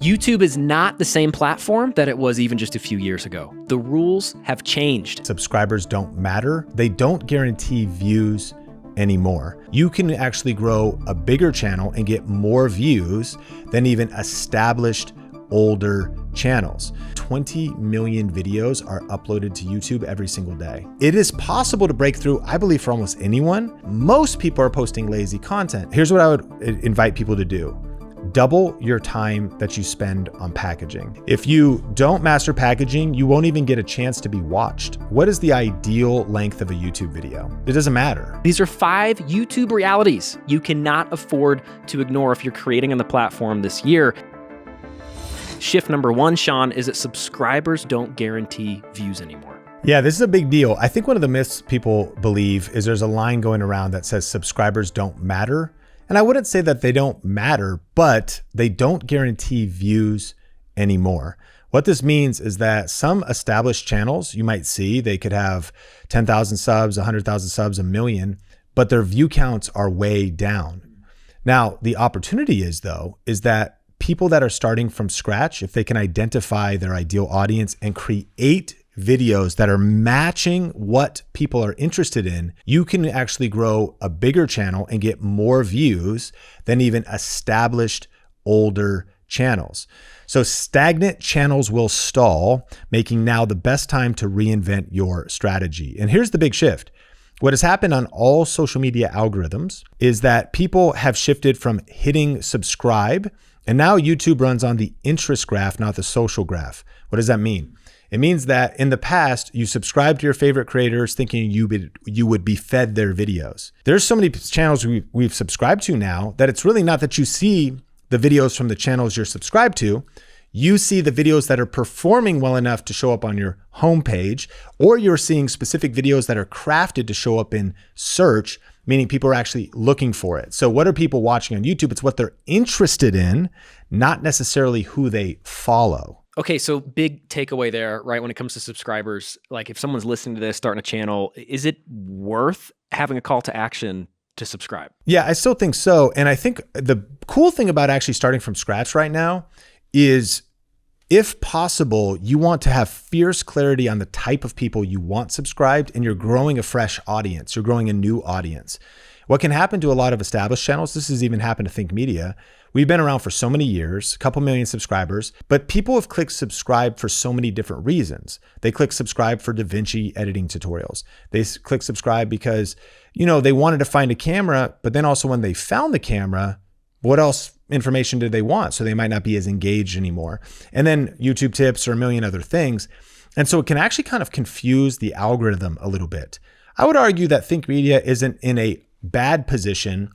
YouTube is not the same platform that it was even just a few years ago. The rules have changed. Subscribers don't matter. They don't guarantee views anymore. You can actually grow a bigger channel and get more views than even established older channels. 20 million videos are uploaded to YouTube every single day. It is possible to break through, I believe, for almost anyone. Most people are posting lazy content. Here's what I would invite people to do. Double your time that you spend on packaging. If you don't master packaging, you won't even get a chance to be watched. What is the ideal length of a YouTube video? It doesn't matter. These are 5 YouTube realities you cannot afford to ignore if you're creating on the platform this year. Shift number 1, Sean, is that subscribers don't guarantee views anymore. Yeah, this is a big deal. I think one of the myths people believe is there's a line going around that says subscribers don't matter. And I wouldn't say that they don't matter, but they don't guarantee views anymore. What this means is that some established channels you might see, they could have 10,000 subs, 100,000 subs, 1 million, but their view counts are way down. Now, the opportunity is that people that are starting from scratch, if they can identify their ideal audience and create videos that are matching what people are interested in, you can actually grow a bigger channel and get more views than even established older channels. So stagnant channels will stall, making now the best time to reinvent your strategy. And here's the big shift. What has happened on all social media algorithms is that people have shifted from hitting subscribe, and now YouTube runs on the interest graph, not the social graph. What does that mean? It means that in the past, you subscribed to your favorite creators thinking you would be fed their videos. There's so many channels we've subscribed to now that it's really not that you see the videos from the channels you're subscribed to. You see the videos that are performing well enough to show up on your homepage, or you're seeing specific videos that are crafted to show up in search, meaning people are actually looking for it. So what are people watching on YouTube? It's what they're interested in, not necessarily who they follow. Okay, so big takeaway there, right? When it comes to subscribers, like if someone's listening to this, starting a channel, is it worth having a call to action to subscribe? Yeah, I still think so. And I think the cool thing about actually starting from scratch right now is, if possible, you want to have fierce clarity on the type of people you want subscribed, and you're growing a fresh audience. You're growing a new audience. What can happen to a lot of established channels, this has even happened to Think Media. We've been around for so many years, a couple million subscribers, but people have clicked subscribe for so many different reasons. They click subscribe for DaVinci editing tutorials. They click subscribe because, they wanted to find a camera, but then also when they found the camera, what else information did they want? So they might not be as engaged anymore. And then YouTube tips or a million other things. And so it can actually kind of confuse the algorithm a little bit. I would argue that Think Media isn't in a bad position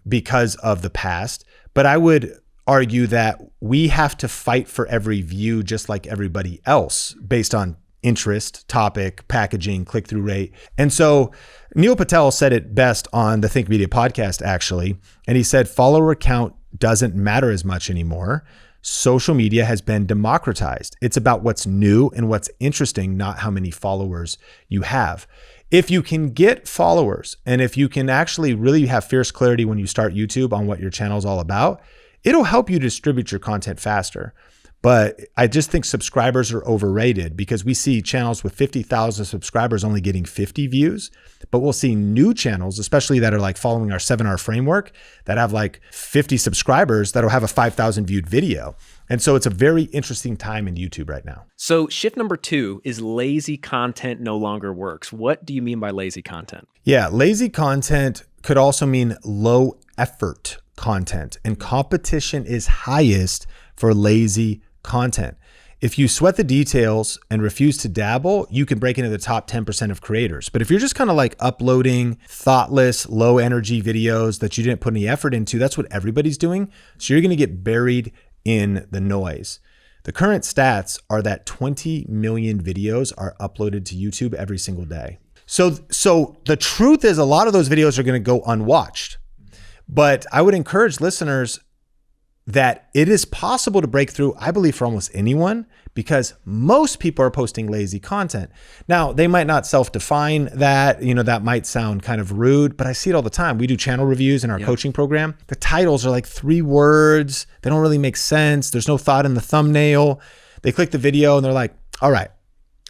because of the past, but I would argue that we have to fight for every view just like everybody else based on interest, topic, packaging, click-through rate. And so Neil Patel said it best on the Think Media podcast, actually. And he said, follower count doesn't matter as much anymore. Social media has been democratized. It's about what's new and what's interesting, not how many followers you have. If you can get followers, and if you can actually really have fierce clarity when you start YouTube on what your channel is all about, it'll help you distribute your content faster. But I just think subscribers are overrated, because we see channels with 50,000 subscribers only getting 50 views, but we'll see new channels, especially that are like following our 7R framework, that have like 50 subscribers that'll have a 5,000 viewed video. And so it's a very interesting time in YouTube right now. So shift number 2 is lazy content no longer works. What do you mean by lazy content? Yeah, lazy content could also mean low effort content, and competition is highest for lazy content. If you sweat the details and refuse to dabble, you can break into the top 10% of creators. But if you're just kind of like uploading thoughtless, low energy videos that you didn't put any effort into, that's what everybody's doing. So you're going to get buried in the noise. The current stats are that 20 million videos are uploaded to YouTube every single day. So the truth is, a lot of those videos are going to go unwatched. But I would encourage listeners, that it is possible to break through, I believe, for almost anyone, because most people are posting lazy content. Now, they might not self-define that, that might sound kind of rude, but I see it all the time. We do channel reviews in our coaching program. The titles are like 3 words. They don't really make sense. There's no thought in the thumbnail. They click the video and they're like, all right,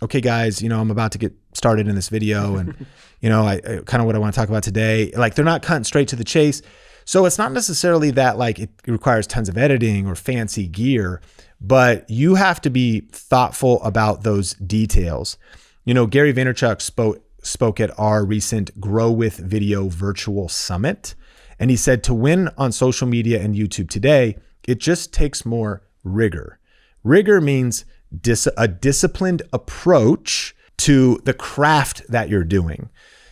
okay, guys, I'm about to get started in this video. And, I kind of what I want to talk about today. Like, they're not cutting straight to the chase. So it's not necessarily that like it requires tons of editing or fancy gear, but you have to be thoughtful about those details. Gary Vaynerchuk spoke at our recent Grow with Video virtual summit. And he said to win on social media and YouTube today, it just takes more rigor. Rigor means a disciplined approach to the craft that you're doing.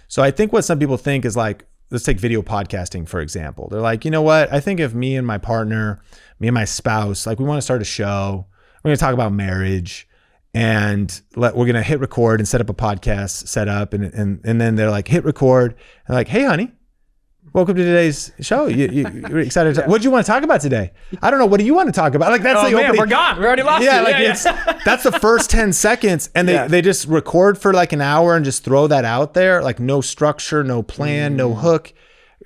So I think what some people think is like, let's take video podcasting, for example. They're like, you know what? I think if me and my partner, me and my spouse, like we want to start a show, we're going to talk about marriage and we're going to hit record and set up a podcast setup. And then they're like, hit record. And like, hey, honey, welcome to today's show. You're excited to what do you want to talk about today? I don't know. What do you want to talk about? Like that's the opening. We're gone. We already lost you. That's the first 10 seconds. And they just record for like an hour and just throw that out there. Like no structure, no plan, no hook.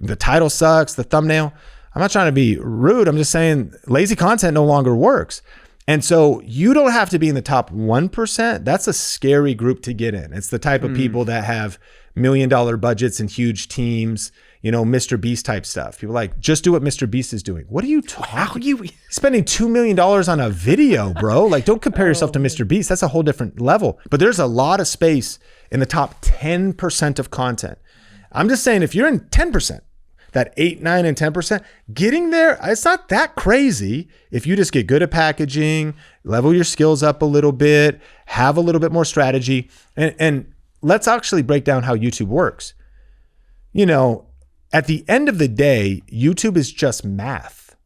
The title sucks, the thumbnail. I'm not trying to be rude. I'm just saying lazy content no longer works. And so you don't have to be in the top 1%. That's a scary group to get in. It's the type of people that have $1 million budgets and huge teams, Mr. Beast type stuff. People like, just do what Mr. Beast is doing. What are you talking? Spending $2 million on a video, bro. Like, don't compare yourself to Mr. Beast. That's a whole different level. But there's a lot of space in the top 10% of content. I'm just saying, if you're in 10%, that 8, 9, and 10%, getting there, it's not that crazy if you just get good at packaging, level your skills up a little bit, have a little bit more strategy. And let's actually break down how YouTube works. At the end of the day, YouTube is just math,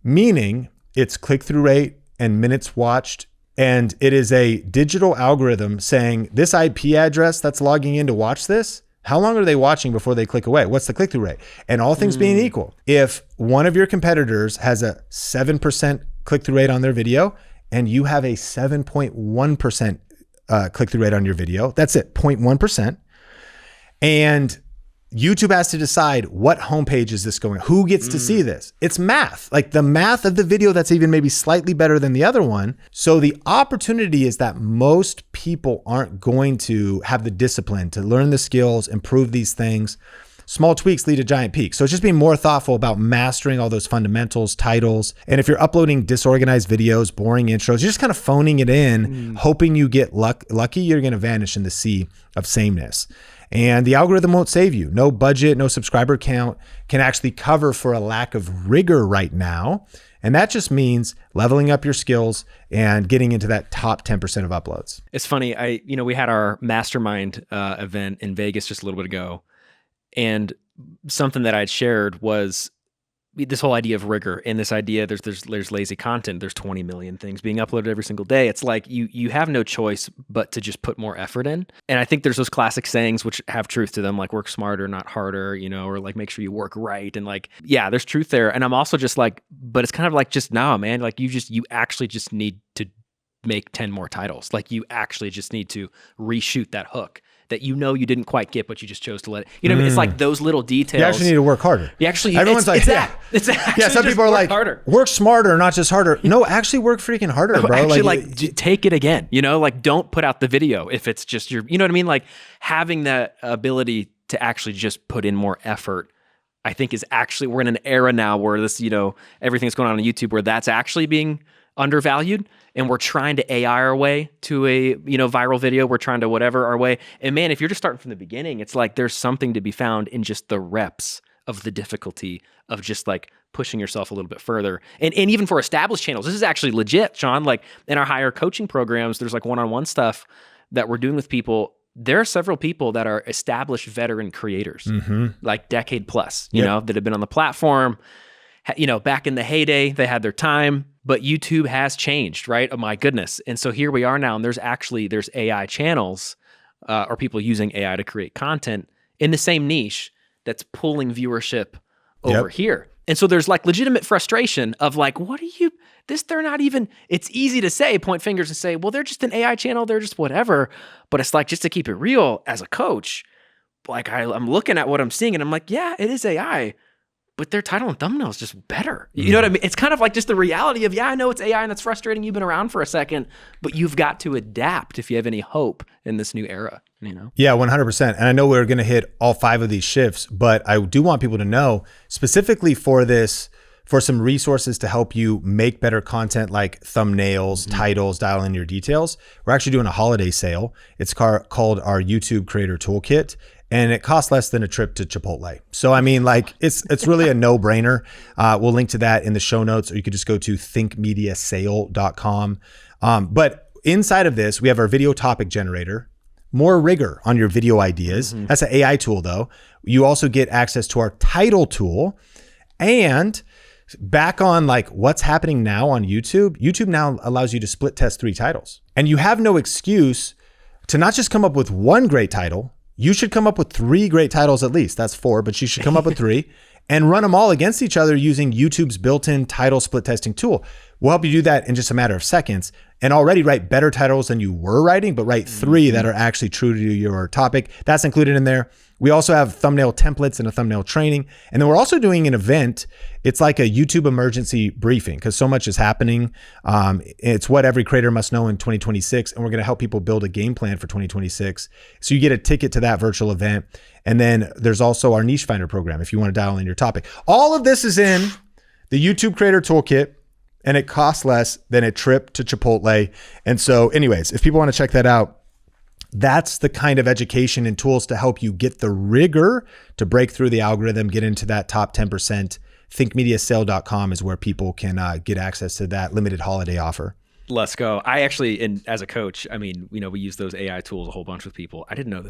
meaning it's click-through rate and minutes watched. And it is a digital algorithm saying this IP address that's logging in to watch this, how long are they watching before they click away? What's the click-through rate? And all things being equal, if one of your competitors has a 7% click-through rate on their video and you have a 7.1% click-through rate on your video, that's it, 0.1%. And YouTube has to decide what homepage is this going, who gets to see this. It's math, like the math of the video that's even maybe slightly better than the other one. So the opportunity is that most people aren't going to have the discipline to learn the skills, improve these things. Small tweaks lead to giant peaks. So it's just being more thoughtful about mastering all those fundamentals, titles. And if you're uploading disorganized videos, boring intros, you're just kind of phoning it in, hoping you get lucky, you're going to vanish in the sea of sameness. And the algorithm won't save you. No budget, no subscriber count can actually cover for a lack of rigor right now. And that just means leveling up your skills and getting into that top 10% of uploads. It's funny. We had our mastermind event in Vegas just a little bit ago. And something that I'd shared was this whole idea of rigor and this idea there's lazy content. There's 20 million things being uploaded every single day. It's like you have no choice but to just put more effort in. And I think there's those classic sayings which have truth to them, like work smarter, not harder, or like make sure you work right. And like, yeah, there's truth there. And I'm also just like, but it's kind of like just nah, man, like you actually just need to make 10 more titles. Like you actually just need to reshoot that hook that you didn't quite get, but you just chose to let it. What I mean? It's like those little details. You actually need to work harder. Everyone's like, it's actually some people are like, harder. Work smarter, not just harder. No, actually work freaking harder, bro. Actually, take it again. Like don't put out the video if it's just your. You know what I mean? Like having that ability to actually just put in more effort. I think is actually we're in an era now where this, everything's going on YouTube where that's actually being undervalued. And we're trying to AI our way to a, viral video. We're trying to whatever our way. And man, if you're just starting from the beginning, it's like there's something to be found in just the reps of the difficulty of just like pushing yourself a little bit further. And even for established channels, this is actually legit, Sean. Like in our higher coaching programs, there's like one-on-one stuff that we're doing with people. There are several people that are established veteran creators, like decade plus, you know, that have been on the platform. Back in the heyday, they had their time. But YouTube has changed, right? Oh my goodness. And so here we are now, and there's AI channels or people using AI to create content in the same niche that's pulling viewership over here. And so there's like legitimate frustration of like, what are you, they're not even, it's easy to say, point fingers and say, well, they're just an AI channel. They're just whatever. But it's like, just to keep it real as a coach, like I'm looking at what I'm seeing and I'm like, yeah, it is AI, but their title and thumbnail is just better. You know what I mean? It's kind of like just the reality of, yeah, I know it's AI and that's frustrating. You've been around for a second, but you've got to adapt if you have any hope in this new era, you know? Yeah, 100%. And I know we're going to hit all 5 of these shifts, but I do want people to know specifically for this, for some resources to help you make better content like thumbnails, titles, dial in your details. We're actually doing a holiday sale. It's called our YouTube Creator Toolkit. And it costs less than a trip to Chipotle. So, I mean, like, it's really a no-brainer. We'll link to that in the show notes, or you could just go to thinkmediasale.com. But inside of this, we have our video topic generator, more rigor on your video ideas. That's an AI tool, though. You also get access to our title tool. And back on like what's happening now on YouTube, YouTube now allows you to split test 3 titles. And you have no excuse to not just come up with one great title. You should come up with 3 great titles at least. That's 4, but you should come up with 3 and run them all against each other using YouTube's built-in title split testing tool. We'll help you do that in just a matter of seconds and already write better titles than you were writing, but write 3 that are actually true to your topic. That's included in there. We also have thumbnail templates and a thumbnail training. And then we're also doing an event. It's like a YouTube emergency briefing because so much is happening. It's what every creator must know in 2026. And we're going to help people build a game plan for 2026. So you get a ticket to that virtual event. And then there's also our niche finder program if you want to dial in your topic. All of this is in the YouTube Creator Toolkit, and it costs less than a trip to Chipotle. And so anyways, if people want to check that out, that's the kind of education and tools to help you get the rigor to break through the algorithm, get into that top 10%. Thinkmediasale.com is where people can get access to that limited holiday offer. Let's go. I actually, and as a coach, I mean, you know, we use those AI tools a whole bunch with people. I didn't know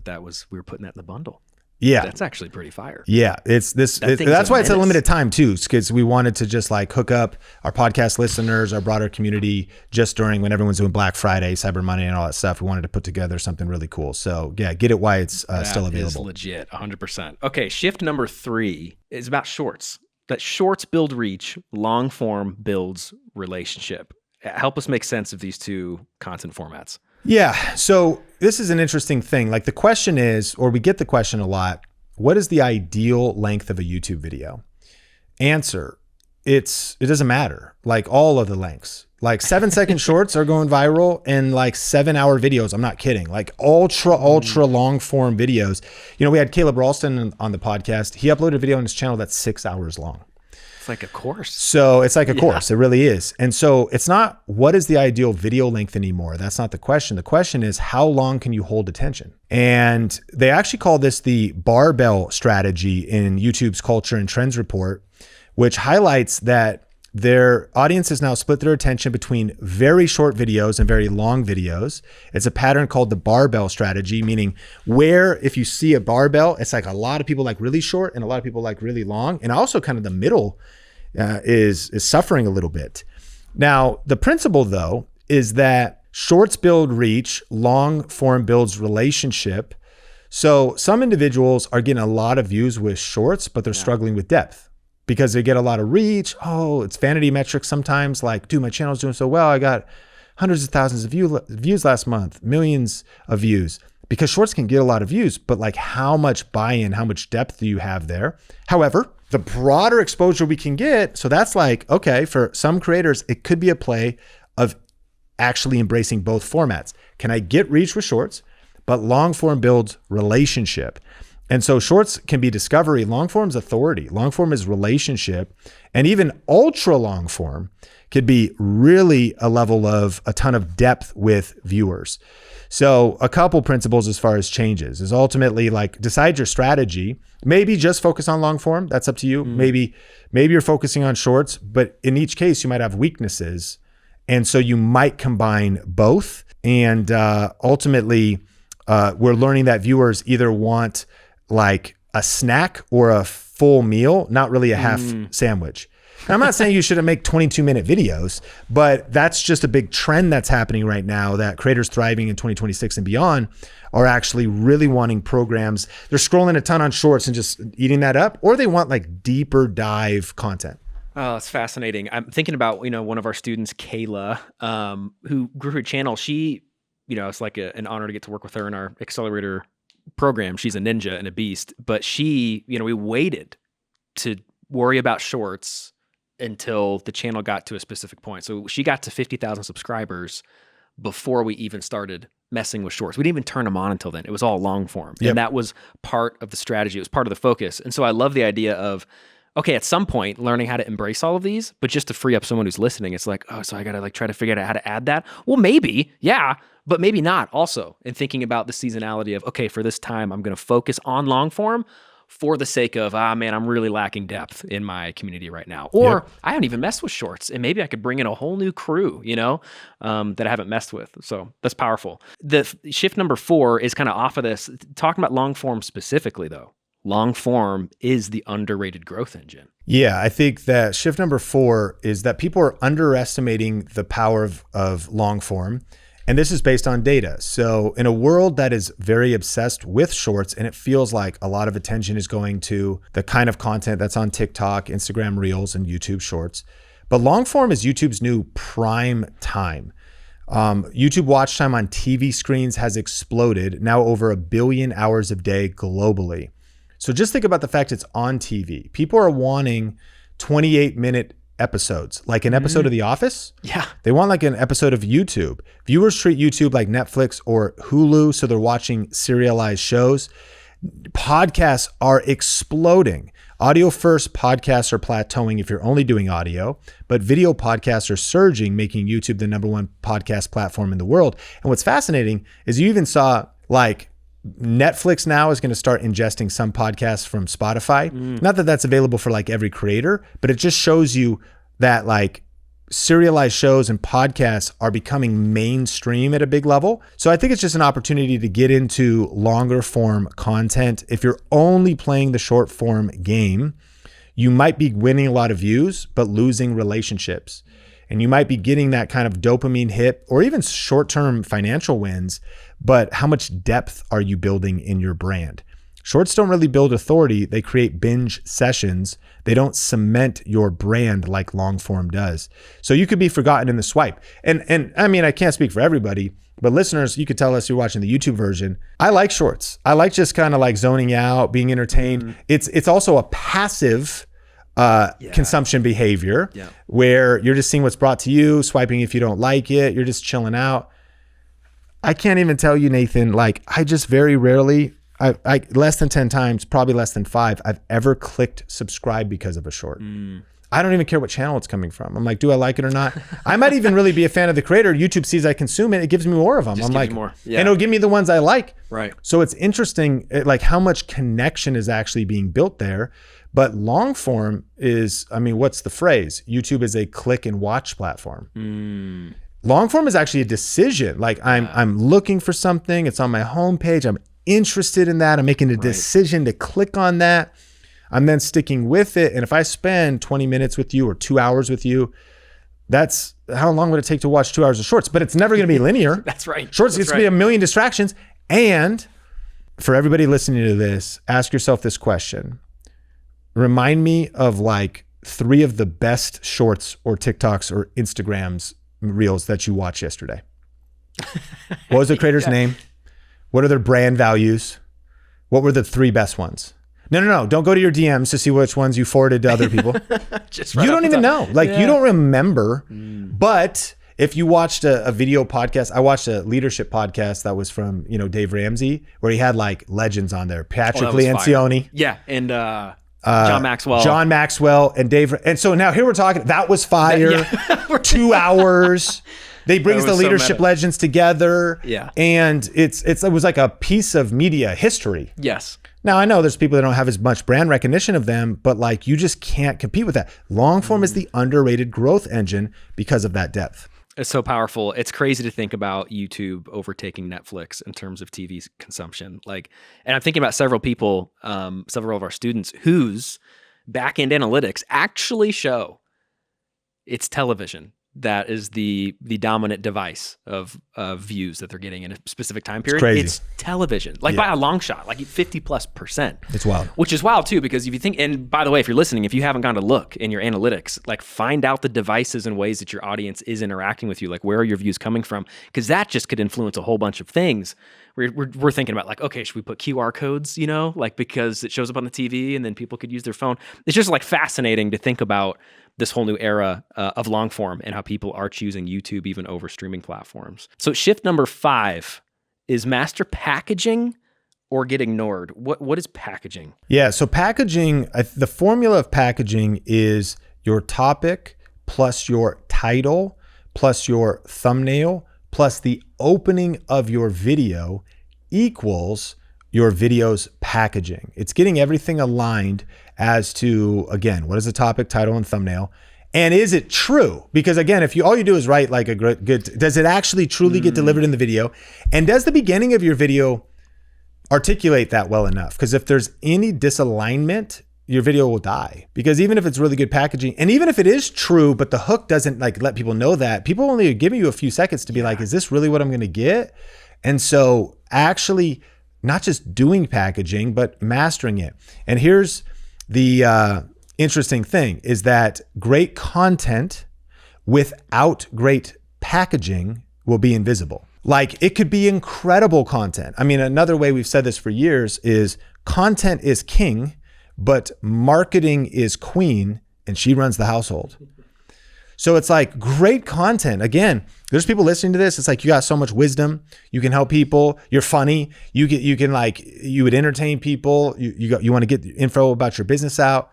we were putting that in the bundle. Yeah. That's actually pretty fire. Yeah. That's why it's a limited time too, because we wanted to just like hook up our podcast listeners, our broader community just during when everyone's doing Black Friday, Cyber Monday and all that stuff. We wanted to put together something really cool. So yeah, get it while it's still available. That is legit, 100%. Okay. Shift number 3 is about shorts. That shorts build reach, long form builds relationship. Help us make sense of these 2 content formats. Yeah. So this is an interesting thing. Like the question is, or we get the question a lot, what is the ideal length of a YouTube video? Answer, it doesn't matter. Like all of the lengths, like 7-second shorts are going viral and like 7-hour videos. I'm not kidding. Like ultra long form videos. You know, we had Caleb Ralston on the podcast. He uploaded a video on his channel that's 6 hours long. It's like a course. So it's like a course. It really is. And so it's not what is the ideal video length anymore. That's not the question. The question is how long can you hold attention? And they actually call this the barbell strategy in YouTube's Culture and Trends report, which highlights that their audiences now split their attention between very short videos and very long videos. It's a pattern called the barbell strategy, meaning where if you see a barbell, it's like a lot of people like really short and a lot of people like really long. And also kind of the middle is suffering a little bit. Now, the principle though, is that shorts build reach, long form builds relationship. So some individuals are getting a lot of views with shorts, but they're struggling with depth because they get a lot of reach. Oh, it's vanity metrics sometimes like, dude, my channel's doing so well. I got hundreds of thousands of views last month, millions of views. Because shorts can get a lot of views, but like how much buy-in, how much depth do you have there? However, the broader exposure we can get, so that's like, okay, for some creators, it could be a play of actually embracing both formats. Can I get reach with shorts, but long form builds relationship? And so shorts can be discovery, long form is authority, long form is relationship, and even ultra long form could be really a level of a ton of depth with viewers. So a couple principles as far as changes is ultimately like decide your strategy. Maybe just focus on long form. That's up to you. Maybe you're focusing on shorts, but in each case you might have weaknesses. And so you might combine both. And ultimately we're learning that viewers either want like a snack or a full meal, not really a half sandwich. I'm not saying you shouldn't make 22-minute videos, but that's just a big trend that's happening right now, that creators thriving in 2026 and beyond are actually really wanting programs. They're scrolling a ton on shorts and just eating that up, or they want like deeper dive content. Oh, it's fascinating. I'm thinking about, one of our students, Kayla, who grew her channel. She, it's like an honor to get to work with her in our accelerator program. She's a ninja and a beast, but she, we waited to worry about shorts until the channel got to a specific point. So she got to 50,000 subscribers before we even started messing with shorts. We didn't even turn them on until then. It was all long form. Yep. And that was part of the strategy. It was part of the focus. And so I love the idea of, okay, at some point, learning how to embrace all of these, but just to free up someone who's listening, it's like, oh, so I got to like try to figure out how to add that. Well, maybe, yeah, but maybe not also. And thinking about the seasonality of, okay, for this time, I'm going to focus on long form for the sake of, man, I'm really lacking depth in my community right now. Or I haven't even messed with shorts, and maybe I could bring in a whole new crew, that I haven't messed with. So that's powerful. The shift number 4 is kind of off of this, talking about long form specifically though. Long form is the underrated growth engine. Yeah, I think that shift number 4 is that people are underestimating the power of long form. And this is based on data. So in a world that is very obsessed with shorts, and it feels like a lot of attention is going to the kind of content that's on TikTok, Instagram Reels, and YouTube Shorts. But long form is YouTube's new prime time. YouTube watch time on TV screens has exploded, now over 1 billion hours a day globally. So just think about the fact it's on TV. People are wanting 28-minute episodes, like an episode of The Office. Yeah. They want like an episode of YouTube. Viewers treat YouTube like Netflix or Hulu, so they're watching serialized shows. Podcasts are exploding. Audio first podcasts are plateauing if you're only doing audio, but video podcasts are surging, making YouTube the #1 podcast platform in the world. And what's fascinating is you even saw like Netflix now is going to start ingesting some podcasts from Spotify. Not that that's available for like every creator, but it just shows you that like serialized shows and podcasts are becoming mainstream at a big level. So I think it's just an opportunity to get into longer form content. If you're only playing the short form game, you might be winning a lot of views, but losing relationships. And you might be getting that kind of dopamine hit or even short-term financial wins, but how much depth are you building in your brand? Shorts don't really build authority. They create binge sessions. They don't cement your brand like long form does. So you could be forgotten in the swipe. And I mean, I can't speak for everybody, but listeners, you could tell us you're watching the YouTube version. I like shorts. I like just kind of like zoning out, being entertained. It's also a passive consumption behavior where you're just seeing what's brought to you, swiping if you don't like it, you're just chilling out. I can't even tell you, Nathan, like I just very rarely, I less than 10 times, probably less than 5, I've ever clicked subscribe because of a short. I don't even care what channel it's coming from. I'm like, do I like it or not? I might even really be a fan of the creator. YouTube sees I consume it. It gives me more of them. Just I'm like, more. and it'll give me the ones I like. Right. So it's interesting, like how much connection is actually being built there. But long form is, I mean, what's the phrase? YouTube is a click and watch platform. Long form is actually a decision. Like I'm looking for something. It's on my homepage. I'm interested in that. I'm making a decision to click on that. I'm then sticking with it. And if I spend 20 minutes with you or 2 hours with you, that's how long would it take to watch 2 hours of shorts? But it's never going to be linear. That's right. Shorts, it's going to be a million distractions. And for everybody listening to this, ask yourself this question. Remind me of like 3 of the best shorts or TikToks or Instagrams reels that you watched yesterday. What was the creator's name? What are their brand values? What were the 3 best ones? No. Don't go to your DMs to see which ones you forwarded to other people. Just you don't even know. Like you don't remember. But if you watched a video podcast, I watched a leadership podcast that was from, Dave Ramsey, where he had like legends on there. Patrick Lencioni. Yeah. And John Maxwell and Dave. And so now here we're talking, that was fire. 2 hours. They brings the leadership legends together. Yeah. And it was like a piece of media history. Yes. Now I know there's people that don't have as much brand recognition of them, but like you just can't compete with that. Long form is the underrated growth engine because of that depth. It's so powerful. It's crazy to think about YouTube overtaking Netflix in terms of TV consumption. Like, and I'm thinking about several people, several of our students whose back-end analytics actually show it's television that is the dominant device of views that they're getting in a specific time period. Crazy. It's television, like by a long shot, like 50+%. It's wild. Which is wild too, because if you think, and by the way, if you're listening, if you haven't gone to look in your analytics, like find out the devices and ways that your audience is interacting with you, like where are your views coming from? Because that just could influence a whole bunch of things. We're thinking about like, okay, should we put QR codes, like because it shows up on the TV and then people could use their phone. It's just like fascinating to think about this whole new era of long form and how people are choosing YouTube even over streaming platforms. So shift number 5 is master packaging or get ignored. What is packaging? Yeah, so packaging, the formula of packaging is your topic plus your title plus your thumbnail plus the opening of your video equals your video's packaging. It's getting everything aligned as to, again, what is the topic, title, and thumbnail? And is it true? Because again, if all you do is write like a good, does it actually truly get delivered in the video? And does the beginning of your video articulate that well enough? Because if there's any disalignment, your video will die. Because even if it's really good packaging, and even if it is true, but the hook doesn't like let people know that, people only give you a few seconds to be like, is this really what I'm gonna get? And so actually not just doing packaging, but mastering it. And here's the interesting thing is that great content without great packaging will be invisible. Like it could be incredible content. I mean, another way we've said this for years is content is king, but marketing is queen, and she runs the household. So it's like great content. Again, there's people listening to this. It's like you got so much wisdom. You can help people. You're funny. You would entertain people. You want to get info about your business out.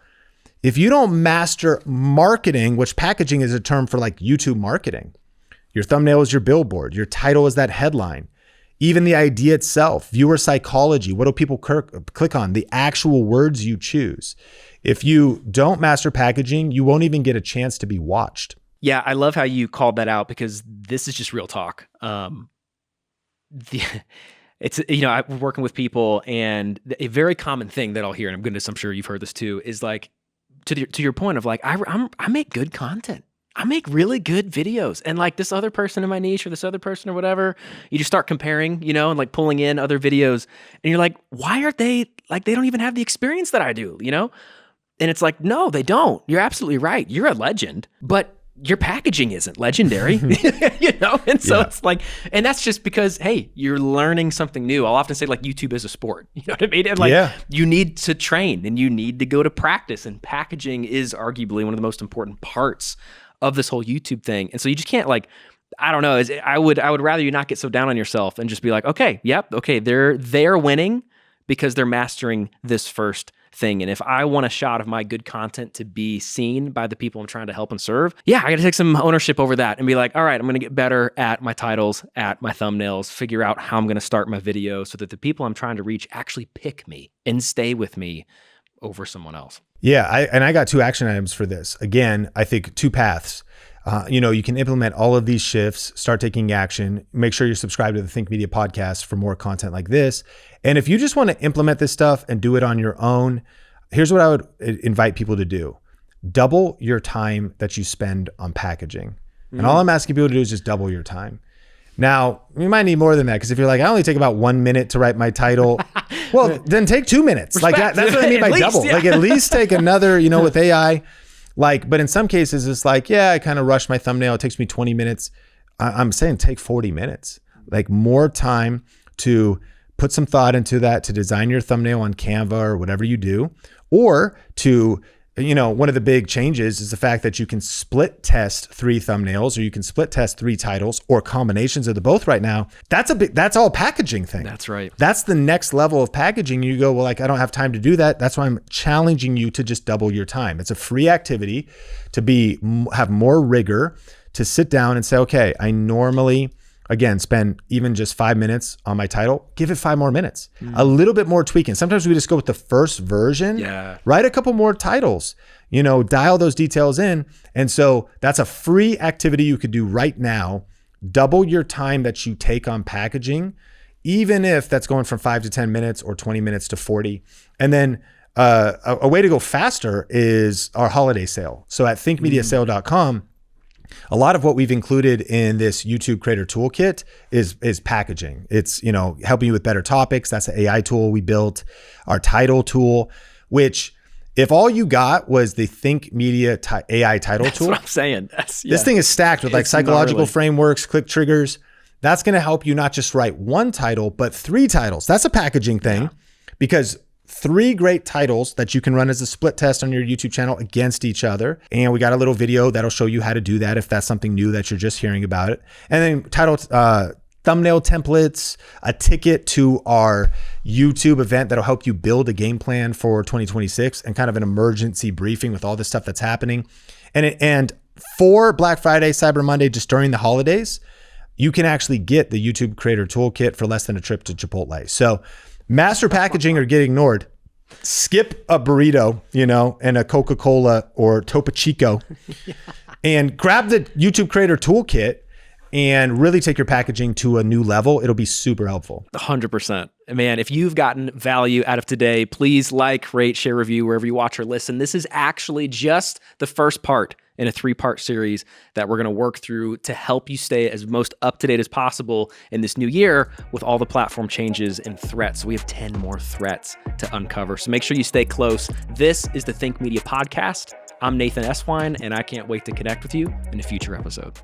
If you don't master marketing, which packaging is a term for like YouTube marketing, your thumbnail is your billboard. Your title is that headline. Even the idea itself, viewer psychology. What do people click on? The actual words you choose. If you don't master packaging, you won't even get a chance to be watched. Yeah, I love how you called that out because this is just real talk. It's I'm working with people, and a very common thing that I'll hear, and I'm sure you've heard this too, is like to your point of like I make good content. I make really good videos, and like this other person in my niche or this other person or whatever, you just start comparing, and like pulling in other videos, and you're like, why aren't they like, they don't even have the experience that I do, And it's like, no, they don't. You're absolutely right. You're a legend, but your packaging isn't legendary, And so It's like, and that's just because, hey, you're learning something new. I'll often say like YouTube is a sport, you know what I mean? And like, you need to train and you need to go to practice, and packaging is arguably one of the most important parts of this whole YouTube thing. And so you just can't like, I don't know. I would rather you not get so down on yourself and just be like, okay, they're winning because they're mastering this first thing. And if I want a shot of my good content to be seen by the people I'm trying to help and serve, I got to take some ownership over that and be like, all right, I'm going to get better at my titles, at my thumbnails, figure out how I'm going to start my video so that the people I'm trying to reach actually pick me and stay with me over someone else. Yeah, I got 2 action items for this. Again, I think 2 paths. You can implement all of these shifts, start taking action, make sure you're subscribed to the Think Media podcast for more content like this. And if you just want to implement this stuff and do it on your own, here's what I would invite people to do. Double your time that you spend on packaging. And all I'm asking people to do is just double your time. Now, you might need more than that, because if you're like, I only take about 1 minute to write my title, well, then take 2 minutes. Respect. Like that's what I mean by double. Like at least take another, with AI. Like, but in some cases, it's like, I kind of rush my thumbnail. It takes me 20 minutes. I'm saying take 40 minutes, like more time to put some thought into that, to design your thumbnail on Canva or whatever you do, or to, one of the big changes is the fact that you can split test 3 thumbnails, or you can split test 3 titles, or combinations of the both right now. That's all packaging thing. That's right. That's the next level of packaging. You go, well, like, I don't have time to do that. That's why I'm challenging you to just double your time. It's a free activity to have more rigor, to sit down and say, okay, I normally, again, spend even just 5 minutes on my title, give it 5 more minutes, a little bit more tweaking. Sometimes we just go with the first version, write a couple more titles, dial those details in. And so that's a free activity you could do right now. Double your time that you take on packaging, even if that's going from 5 to 10 minutes or 20 minutes to 40. And then a way to go faster is our holiday sale. So at thinkmediasale.com, A lot of what we've included in this YouTube Creator Toolkit is packaging. It's, helping you with better topics. That's the AI tool we built. Our title tool, which if all you got was the Think Media AI title tool. That's what I'm saying. This thing is stacked with like psychological gnarly frameworks, click triggers. That's going to help you not just write one title, but 3 titles. That's a packaging thing because 3 great titles that you can run as a split test on your YouTube channel against each other. And we got a little video that'll show you how to do that if that's something new that you're just hearing about it. And then thumbnail templates, a ticket to our YouTube event that'll help you build a game plan for 2026 and kind of an emergency briefing with all this stuff that's happening. And for Black Friday, Cyber Monday, just during the holidays, you can actually get the YouTube Creator Toolkit for less than a trip to Chipotle. So master packaging or get ignored. Skip a burrito, and a Coca-Cola or Topo Chico and grab the YouTube Creator Toolkit and really take your packaging to a new level. It'll be super helpful. 100%. Man, if you've gotten value out of today, please like, rate, share, review wherever you watch or listen. This is actually just the first part in a 3-part series that we're going to work through to help you stay as most up-to-date as possible in this new year with all the platform changes and threats. We have 10 more threats to uncover. So make sure you stay close. This is the Think Media Podcast. I'm Nathan Eswine, and I can't wait to connect with you in a future episode.